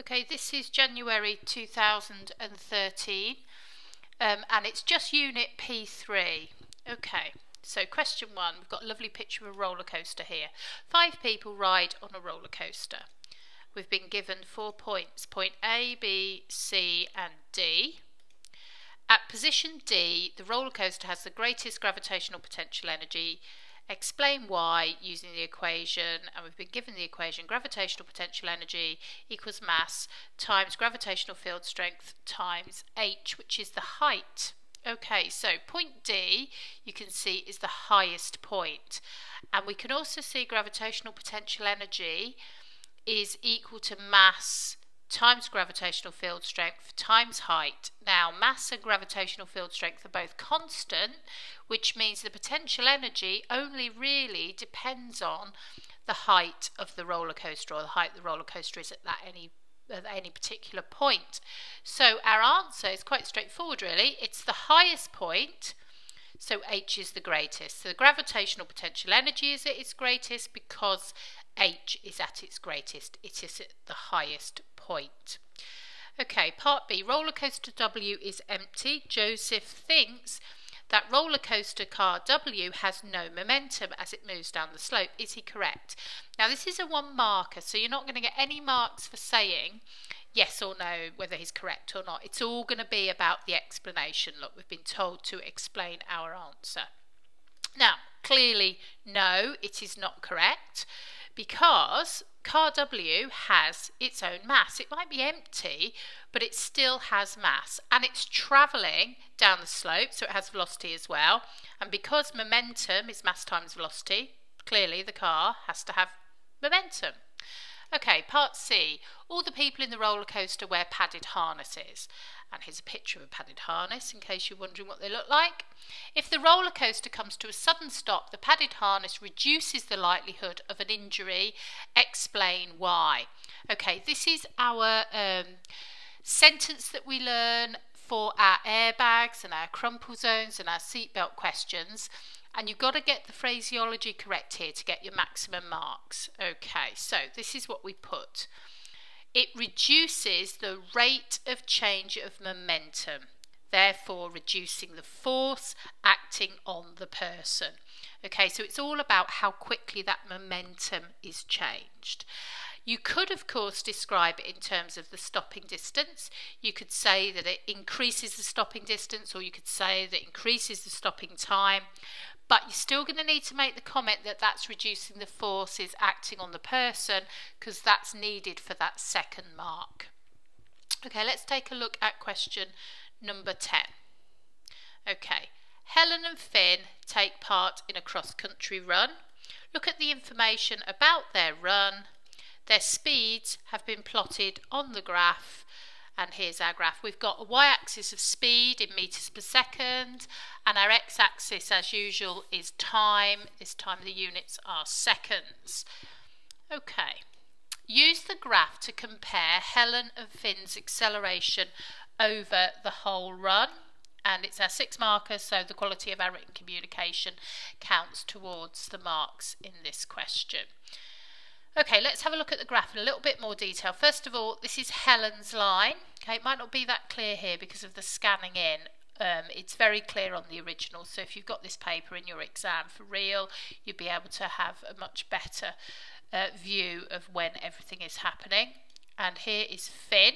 Okay, this is January 2013 and it's just unit P3. Okay, so question 1, we've got a lovely picture of a roller coaster here. 5 people ride on a roller coaster. We've been given 4 points, point A, B, C and D. At position D, the roller coaster has the greatest gravitational potential energy. Explain why using the equation, and we've been given the equation gravitational potential energy equals mass times gravitational field strength times h, which is the height. Okay, so point D you can see is the highest point, and we can also see gravitational potential energy is equal to mass times gravitational field strength times height. Now, mass and gravitational field strength are both constant, which means the potential energy only really depends on the height of the roller coaster, or the height the roller coaster is at any particular point. So our answer is quite straightforward really. It's the highest point, so h is the greatest. So the gravitational potential energy is at its greatest because h is at its greatest. It is at the highest point. Okay, part B. Roller coaster W is empty. Joseph thinks that roller coaster car W has no momentum as it moves down the slope. Is he correct? Now this is a 1 marker, so you're not going to get any marks for saying yes or no, whether he's correct or not. It's all going to be about the explanation. Look, we've been told to explain our answer. Now, clearly no, it is not correct, because car W has its own mass. It might be empty, but it still has mass, and it's travelling down the slope, so it has velocity as well. And because momentum is mass times velocity, clearly the car has to have momentum. Okay, part C. All the people in the roller coaster wear padded harnesses. And here's a picture of a padded harness in case you're wondering what they look like. If the roller coaster comes to a sudden stop, the padded harness reduces the likelihood of an injury. Explain why. Okay, this is our sentence that we learn for our airbags and our crumple zones and our seatbelt questions. And you've got to get the phraseology correct here to get your maximum marks. Okay, so this is what we put. It reduces the rate of change of momentum, therefore reducing the force acting on the person. Okay, so it's all about how quickly that momentum is changed. You could, of course, describe it in terms of the stopping distance. You could say that it increases the stopping distance, or you could say that it increases the stopping time. But you're still going to need to make the comment that that's reducing the forces acting on the person, because that's needed for that second mark. Okay, let's take a look at question number 10. Okay, Helen and Finn take part in a cross-country run. Look at the information about their run. Their speeds have been plotted on the graph. And here's our graph. We've got a y-axis of speed in meters per second, and our x-axis, as usual, is time. This time the units are seconds. Okay. Use the graph to compare Helen and Finn's acceleration over the whole run. And it's our 6 markers, so the quality of our written communication counts towards the marks in this question. Okay, let's have a look at the graph in a little bit more detail. First of all, this is Helen's line. Okay, it might not be that clear here because of the scanning in. It's very clear on the original, so if you've got this paper in your exam for real, you'll be able to have a much better view of when everything is happening. And here is Finn.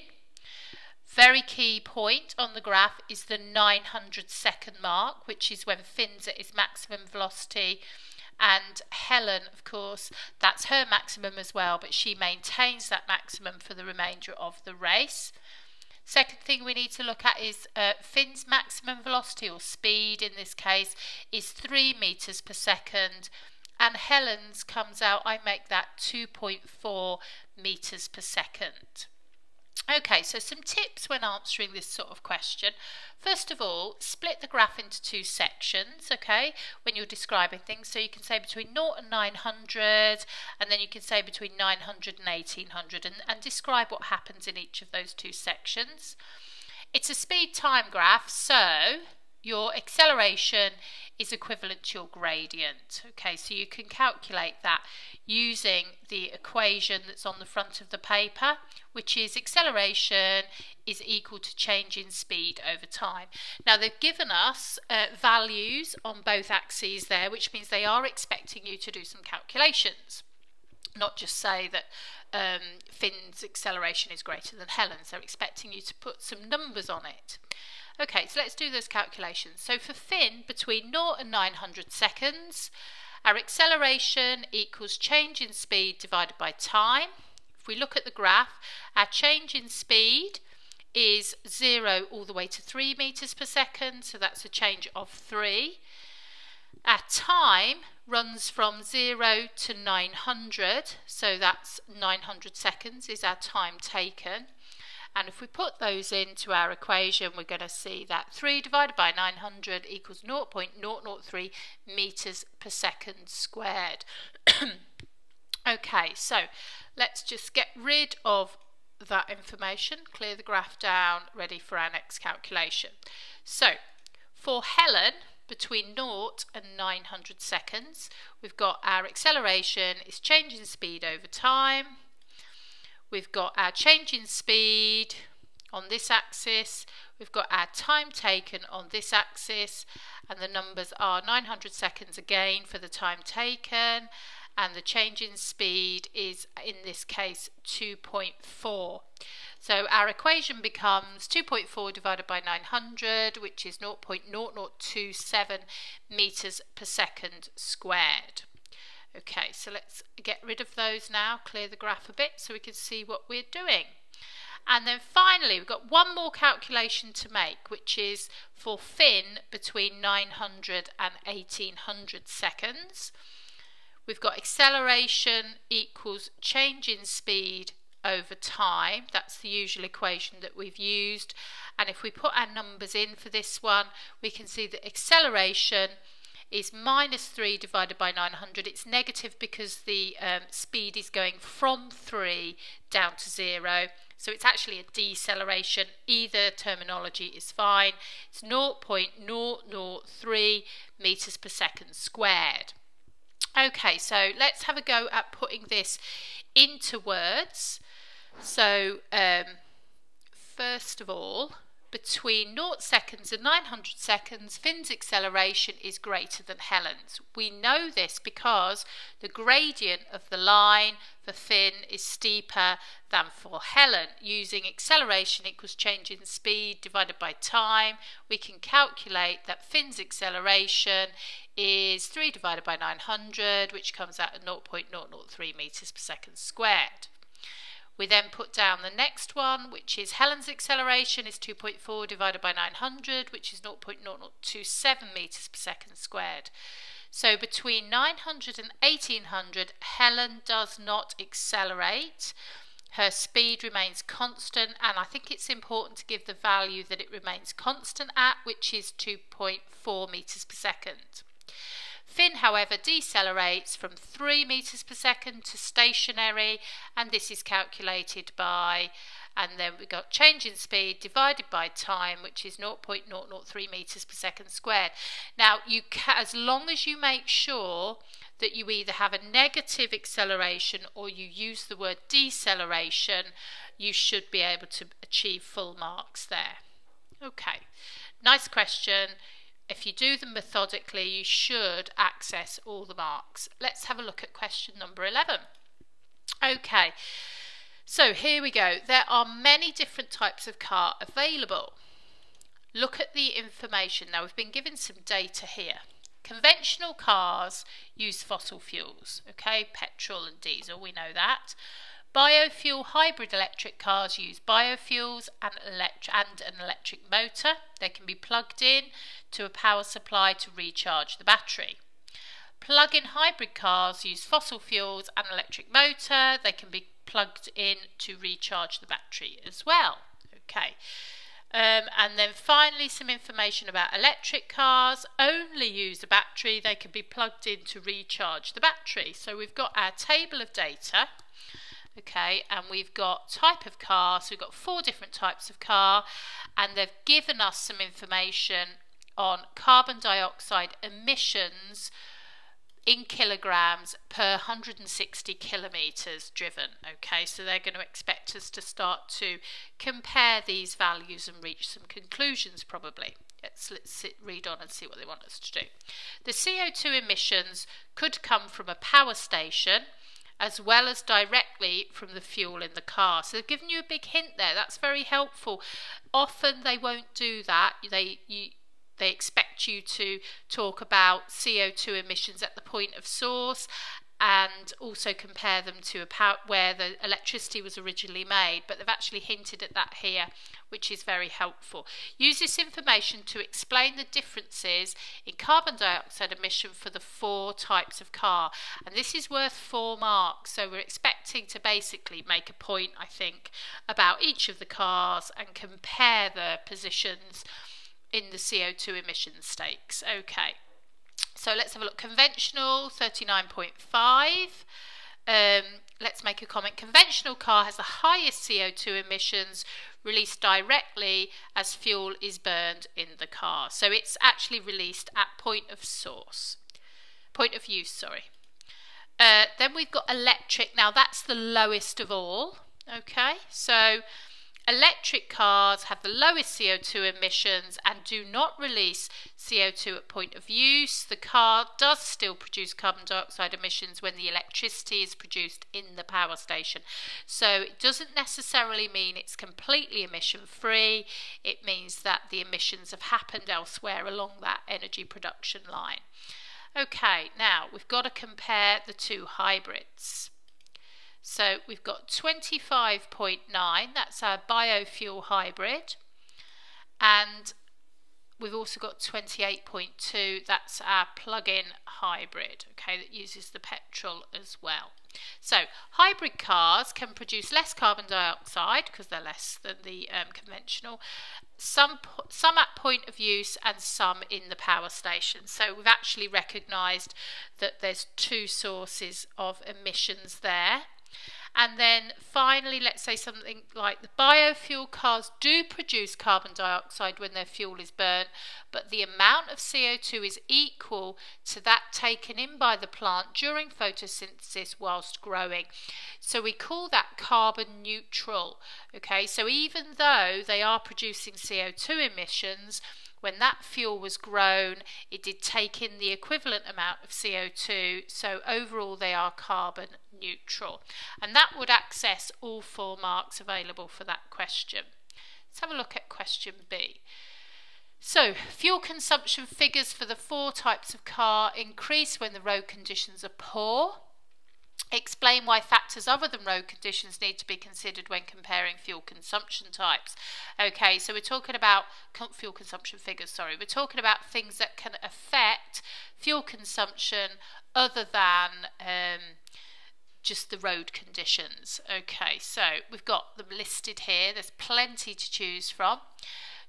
Very key point on the graph is the 900-second mark, which is when Finn's at his maximum velocity. And Helen, of course, that's her maximum as well, but she maintains that maximum for the remainder of the race. Second thing we need to look at is Finn's maximum velocity, or speed in this case, is 3 meters per second, and Helen's comes out, I make that 2.4 meters per second. Okay, so some tips when answering this sort of question. First of all, split the graph into 2 sections, okay, when you're describing things. So you can say between 0 and 900, and then you can say between 900 and 1800, and describe what happens in each of those 2 sections. It's a speed time graph, so your acceleration is equivalent to your gradient. Okay, so you can calculate that using the equation that's on the front of the paper, which is acceleration is equal to change in speed over time. Now they've given us values on both axes there, which means they are expecting you to do some calculations, not just say that Finn's acceleration is greater than Helen's. They're expecting you to put some numbers on it. Okay, so let's do those calculations. So for Finn, between 0 and 900 seconds, our acceleration equals change in speed divided by time. If we look at the graph, our change in speed is 0 all the way to 3 meters per second, so that's a change of 3. Our time runs from 0 to 900, so that's 900 seconds is our time taken. And if we put those into our equation, we're going to see that 3 divided by 900 equals 0.003 meters per second squared. Okay, so let's just get rid of that information, clear the graph down, ready for our next calculation. So for Helen, between 0 and 900 seconds, we've got our acceleration is change in speed over time. We've got our change in speed on this axis, we've got our time taken on this axis, and the numbers are 900 seconds again for the time taken, and the change in speed is, in this case, 2.4. So our equation becomes 2.4 divided by 900, which is 0.0027 meters per second squared. Okay, so let's get rid of those now, clear the graph a bit so we can see what we're doing. And then finally, we've got one more calculation to make, which is for Finn between 900 and 1800 seconds. We've got acceleration equals change in speed over time. That's the usual equation that we've used. And if we put our numbers in for this one, we can see that acceleration is minus 3 divided by 900. It's negative because the speed is going from 3 down to 0. So it's actually a deceleration. Either terminology is fine. It's 0.003 meters per second squared. Okay, so let's have a go at putting this into words. So first of all, between 0 seconds and 900 seconds, Finn's acceleration is greater than Helen's. We know this because the gradient of the line for Finn is steeper than for Helen. Using acceleration equals change in speed divided by time, we can calculate that Finn's acceleration is 3 divided by 900, which comes out at 0.003 meters per second squared. We then put down the next one, which is Helen's acceleration is 2.4 divided by 900, which is 0.0027 meters per second squared. So between 900 and 1800, Helen does not accelerate. Her speed remains constant, and I think it's important to give the value that it remains constant at, which is 2.4 meters per second. Finn, however, decelerates from 3 meters per second to stationary, and this is calculated by, and then we've got change in speed divided by time, which is 0.003 meters per second squared. Now, as long as you make sure that you either have a negative acceleration or you use the word deceleration, you should be able to achieve full marks there. Okay, nice question. If you do them methodically, you should access all the marks. Let's have a look at question number 11. Okay, so here we go. There are many different types of car available. Look at the information. Now, we've been given some data here. Conventional cars use fossil fuels, okay, petrol and diesel, we know that. Biofuel hybrid electric cars use biofuels and an electric motor. They can be plugged in to a power supply to recharge the battery. Plug-in hybrid cars use fossil fuels and electric motor. They can be plugged in to recharge the battery as well. Okay. And then finally some information about electric cars. Only use a battery. They can be plugged in to recharge the battery. So we've got our table of data. Okay, and we've got type of car, so we've got 4 different types of car, and they've given us some information on carbon dioxide emissions in kilograms per 160 kilometres driven. Okay, so they're going to expect us to start to compare these values and reach some conclusions probably. Let's read on and see what they want us to do. The CO2 emissions could come from a power station as well as directly from the fuel in the car. So they've given you a big hint there. That's very helpful. Often they won't do that. They expect you to talk about CO2 emissions at the point of source and also compare them to where the electricity was originally made, but they've actually hinted at that here, which is very helpful. Use this information to explain the differences in carbon dioxide emission for the 4 types of car, and this is worth 4 marks, so we're expecting to basically make a point, I think, about each of the cars and compare the positions in the CO2 emission stakes. Okay, so let's have a look. Conventional, 39.5. Let's make a comment. Conventional car has the highest CO2 emissions released directly as fuel is burned in the car. So it's actually released at point of use, sorry. Then we've got electric. Now that's the lowest of all. Okay, so electric cars have the lowest CO2 emissions and do not release CO2 at point of use. The car does still produce carbon dioxide emissions when the electricity is produced in the power station. So it doesn't necessarily mean it's completely emission free. It means that the emissions have happened elsewhere along that energy production line. Okay, now we've got to compare the 2 hybrids. So we've got 25.9, that's our biofuel hybrid, and we've also got 28.2, that's our plug-in hybrid, okay, that uses the petrol as well. So hybrid cars can produce less carbon dioxide because they're less than the conventional, some at point of use and some in the power station. So we've actually recognised that there's 2 sources of emissions there. And then finally, let's say something like the biofuel cars do produce carbon dioxide when their fuel is burnt, but the amount of CO2 is equal to that taken in by the plant during photosynthesis whilst growing. So we call that carbon neutral. Okay, so even though they are producing CO2 emissions, when that fuel was grown, it did take in the equivalent amount of CO2, so overall they are carbon neutral. And that would access all 4 marks available for that question. Let's have a look at question B. So, fuel consumption figures for the 4 types of car increase when the road conditions are poor. Explain why factors other than road conditions need to be considered when comparing fuel consumption types. Okay, so we're talking about fuel consumption figures, sorry. We're talking about things that can affect fuel consumption other than just the road conditions. Okay, so we've got them listed here. There's plenty to choose from.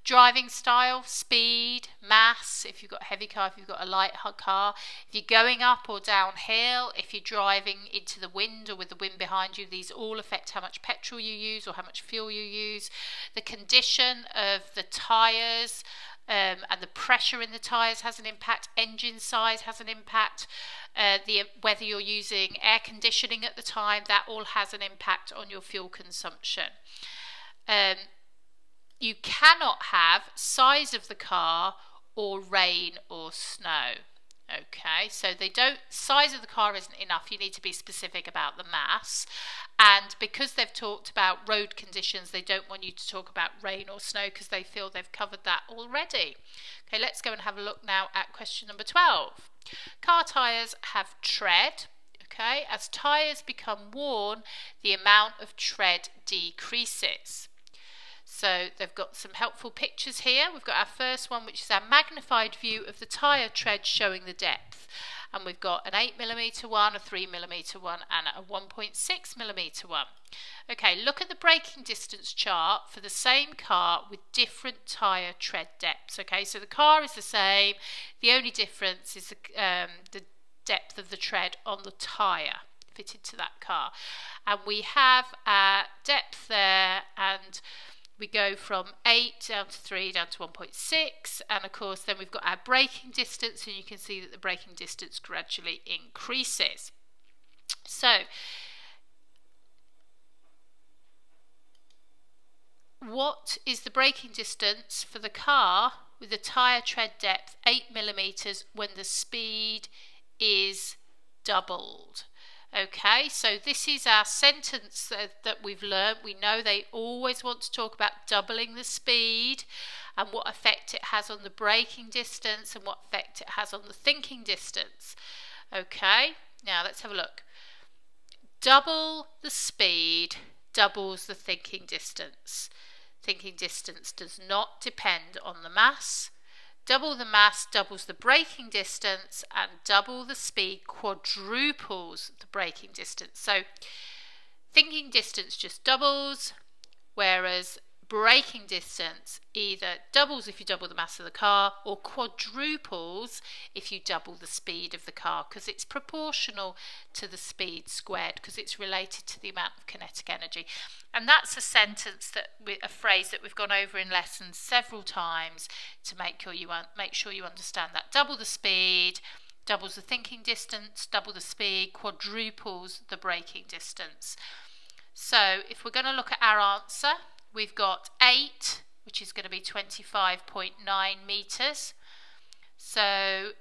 Driving style, speed, mass, if you've got a heavy car, if you've got a light car, if you're going up or downhill, if you're driving into the wind or with the wind behind you, these all affect how much petrol you use or how much fuel you use. The condition of the tyres and the pressure in the tyres has an impact. Engine size has an impact. Whether you're using air conditioning at the time, that all has an impact on your fuel consumption. You cannot have size of the car or rain or snow. Okay, so size of the car isn't enough. You need to be specific about the mass. And because they've talked about road conditions, they don't want you to talk about rain or snow because they feel they've covered that already. Okay, let's go and have a look now at question number 12. Car tyres have tread. Okay, as tyres become worn, the amount of tread decreases. So they've got some helpful pictures here. We've got our first one, which is our magnified view of the tyre tread showing the depth. And we've got an 8mm one, a 3mm one, and a 1.6mm one. Okay, look at the braking distance chart for the same car with different tyre tread depths. Okay, so the car is the same. The only difference is the depth of the tread on the tyre fitted to that car. And we have depth there and we go from 8 down to 3 down to 1.6, and of course then we've got our braking distance, and you can see that the braking distance gradually increases. So what is the braking distance for the car with the tyre tread depth 8 millimeters when the speed is doubled? Okay, so this is our sentence that we've learned. We know they always want to talk about doubling the speed and what effect it has on the braking distance and what effect it has on the thinking distance. Okay, now let's have a look. Double the speed doubles the thinking distance. Thinking distance does not depend on the mass. Double the mass doubles the braking distance, and double the speed quadruples the braking distance. So thinking distance just doubles, whereas braking distance either doubles if you double the mass of the car or quadruples if you double the speed of the car, because it's proportional to the speed squared, because it's related to the amount of kinetic energy. And that's a sentence, a phrase that we've gone over in lessons several times to make sure you understand that. Double the speed doubles the thinking distance, double the speed quadruples the braking distance. So if we're going to look at our answer, we've got 8, which is going to be 25.9 metres. So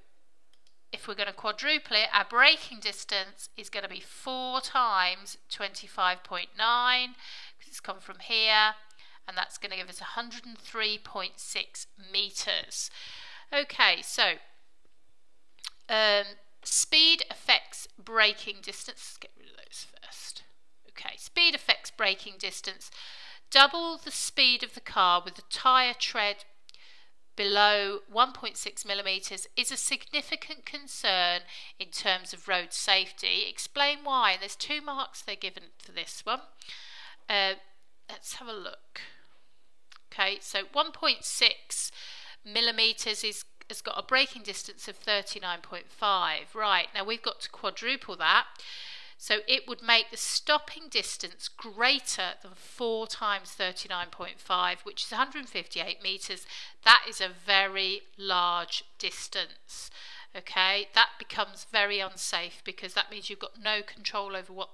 if we're going to quadruple it, our braking distance is going to be 4 times 25.9, because it's come from here, and that's going to give us 103.6 metres. Okay, so speed affects braking distance. Let's get rid of those first. Okay, speed affects braking distance. Double the speed of the car with the tyre tread below 1.6 millimetres is a significant concern in terms of road safety. Explain why. And there's 2 marks they're given for this one. Let's have a look. Okay, so 1.6 millimetres has got a braking distance of 39.5. Right, now we've got to quadruple that. So it would make the stopping distance greater than 4 times 39.5, which is 158 metres. That is a very large distance. Okay, that becomes very unsafe, because that means you've got no control over what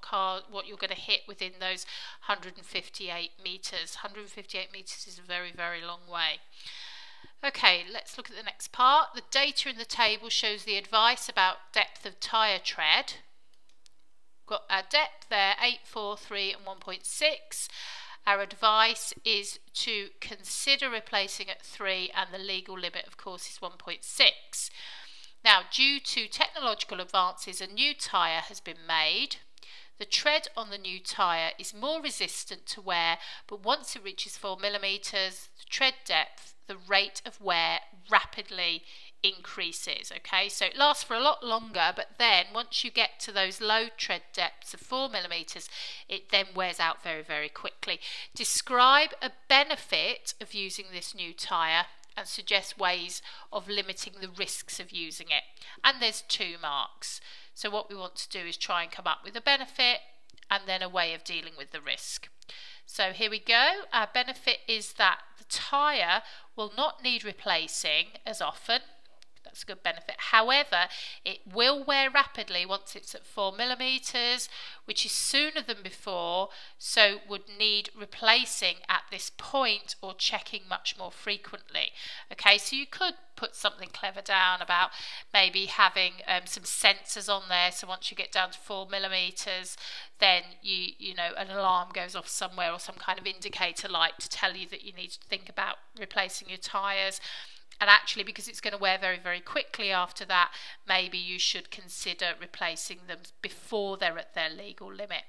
you're going to hit within those 158 metres. 158 metres is a very, very long way. Okay, let's look at the next part. The data in the table shows the advice about depth of tyre tread. Got our depth there, 8, 4, 3 and 1.6. Our advice is to consider replacing at 3, and the legal limit of course is 1.6. Now, due to technological advances, a new tyre has been made. The tread on the new tyre is more resistant to wear, but once it reaches 4 millimetres, the tread depth, the rate of wear rapidly increases. Okay, so it lasts for a lot longer, but then once you get to those low tread depths of 4 millimetres, it then wears out very, very quickly. Describe a benefit of using this new tyre and suggest ways of limiting the risks of using it. And there's 2 marks. So what we want to do is try and come up with a benefit and then a way of dealing with the risk. So here we go. Our benefit is that the tyre will not need replacing as often. That's a good benefit. However, it will wear rapidly once it's at 4 millimetres, which is sooner than before, so would need replacing at this point or checking much more frequently. Okay, so you could put something clever down about maybe having some sensors on there, so once you get down to 4 millimetres, then you know, an alarm goes off somewhere or some kind of indicator light to tell you that you need to think about replacing your tyres. And actually, because it's going to wear very, very quickly after that, maybe you should consider replacing them before they're at their legal limit.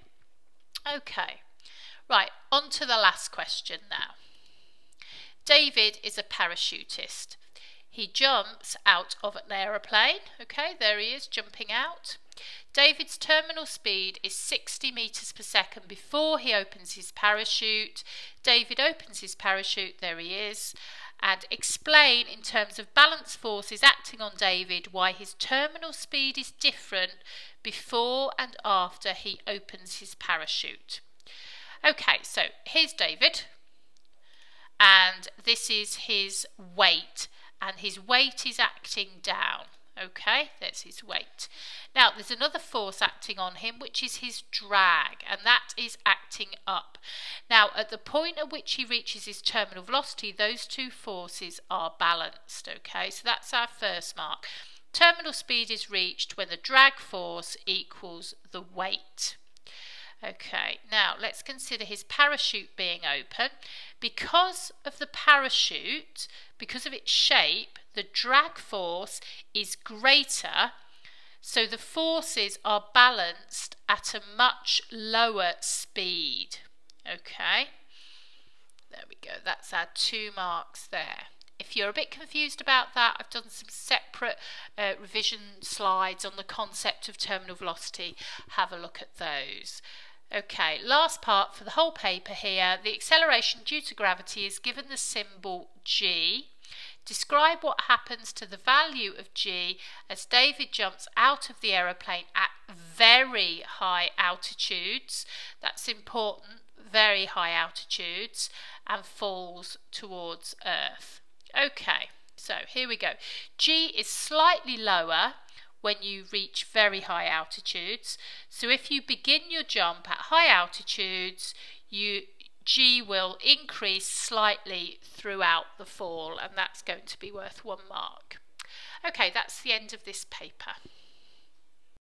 Okay, right, on to the last question now. David is a parachutist. He jumps out of an aeroplane. Okay, there he is, jumping out. David's terminal speed is 60 metres per second before he opens his parachute. David opens his parachute, there he is. And explain in terms of balance forces acting on David why his terminal speed is different before and after he opens his parachute. Okay, so here's David. and this is his weight, and his weight is acting down. Okay, that's his weight. Now there's another force acting on him, which is his drag, and that is acting up. Now at the point at which he reaches his terminal velocity, those two forces are balanced. Okay, so that's our first mark. Terminal speed is reached when the drag force equals the weight. Okay, now let's consider his parachute being open. Because of the parachute, because of its shape, the drag force is greater, so the forces are balanced at a much lower speed. Okay, there we go, that's our 2 marks there. If you're a bit confused about that, I've done some separate revision slides on the concept of terminal velocity. Have a look at those. Okay, last part for the whole paper here. The acceleration due to gravity is given the symbol g. Describe what happens to the value of g as David jumps out of the aeroplane at very high altitudes. That's important, very high altitudes, and falls towards Earth. Okay, so here we go. G is slightly lower when you reach very high altitudes. So if you begin your jump at high altitudes, G will increase slightly throughout the fall, and that's going to be worth 1 mark. Okay, that's the end of this paper.